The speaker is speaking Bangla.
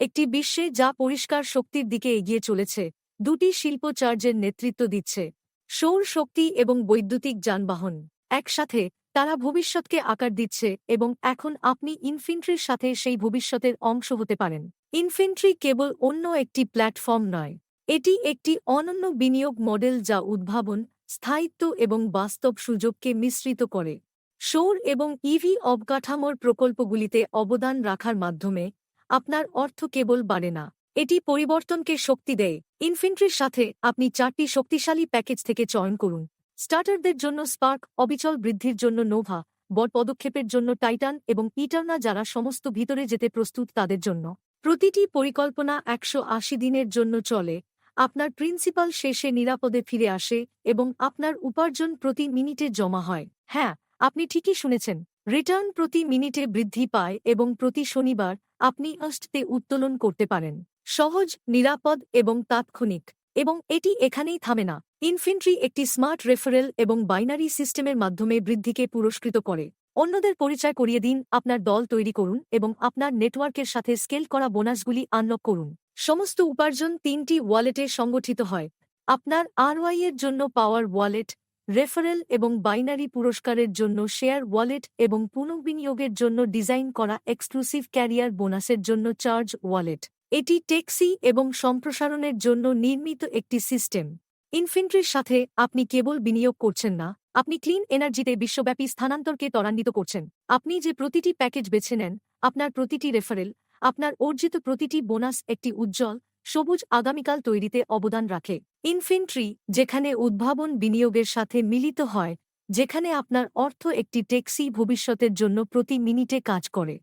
একটি বিশ্বে যা পরিষ্কার শক্তির দিকে এগিয়ে চলেছে, দুটি শিল্প চার্জের নেতৃত্ব দিচ্ছে, সৌর শক্তি এবং বৈদ্যুতিক যানবাহন। একসাথে তারা ভবিষ্যৎকে আকার দিচ্ছে এবং এখন আপনি ইনফিনিটির সাথে সেই ভবিষ্যতের অংশ হতে পারেন। ইনফিনিটি কেবল অন্য একটি প্ল্যাটফর্ম নয়, এটি একটি অনন্য বিনিয়োগ মডেল যা উদ্ভাবন, স্থায়িত্ব এবং বাস্তব সুযোগকে মিশ্রিত করে। সৌর এবং ইভি অবকাঠামোর প্রকল্পগুলিতে অবদান রাখার মাধ্যমে আপনার অর্থ কেবল বাড়ে না, এটি পরিবর্তনকে শক্তি দেয়। ইনফিনিটির সাথে আপনি 4টি শক্তিশালী প্যাকেজ থেকে চয়ন করুন। স্টার্টারদের জন্য স্পার্ক, অবিচল বৃদ্ধির জন্য নোভা, বড় পদক্ষেপের জন্য টাইটান এবং ইটার্না, যারা সমস্ত ভিতরে যেতে প্রস্তুত তাদের জন্য। প্রতিটি পরিকল্পনা 180 দিনের জন্য চলে, আপনার প্রিন্সিপাল শেষে নিরাপদে ফিরে আসে এবং আপনার উপার্জন প্রতি মিনিটে জমা হয়। হ্যাঁ, আপনি ঠিকই শুনেছেন, রিটার্ন প্রতি মিনিটে বৃদ্ধি পায় এবং প্রতি শনিবার আপনি অষ্টতে উত্তোলন করতে পারেন। সহজ, নিরাপদ এবং তাৎক্ষণিক। এবং এটি এখানেই থামে না। ইনফিনিটি একটি স্মার্ট রেফারেল এবং বাইনারি সিস্টেমের মাধ্যমে বৃদ্ধিকে পুরস্কৃত করে। অন্যদের পরিচয় করিয়ে দিন, আপনার দল তৈরি করুন এবং আপনার নেটওয়ার্কের সাথে স্কেল করা বোনাসগুলি আনলক করুন। সমস্ত উপার্জন 3টি ওয়ালেটে সংগঠিত হয়। আপনার আরওআই এর জন্য পাওয়ার ওয়ালেট, রেফারেল এবং বাইনারি পুরস্কারের জন্য শেয়ার ওয়ালেট এবং পুনর্বিনিয়োগের জন্য ডিজাইন করা এক্সক্লুসিভ ক্যারিয়ার বোনাসের জন্য চার্জ ওয়ালেট। এটি টেক্সি এবং সম্প্রসারণের জন্য নির্মিত একটি সিস্টেম। ইনফিনিটির সাথে আপনি কেবল বিনিয়োগ করছেন না, আপনি ক্লিন এনার্জিতে বিশ্বব্যাপী স্থানান্তরকে ত্বরান্বিত করছেন। আপনি যে প্রতিটি প্যাকেজ বেছে নেন, আপনার প্রতিটি রেফারেল, আপনার অর্জিত প্রতিটি বোনাস একটি উজ্জ্বল, সবুজ আগামীকাল তৈরিতে অবদান রাখে। ইনফিনিটি, যেখানে উদ্ভাবন বিনিয়োগের সাথে মিলিত হয়, যেখানে আপনার অর্থ একটি টেক্সি ভবিষ্যতের জন্য প্রতি মিনিটে কাজ করে।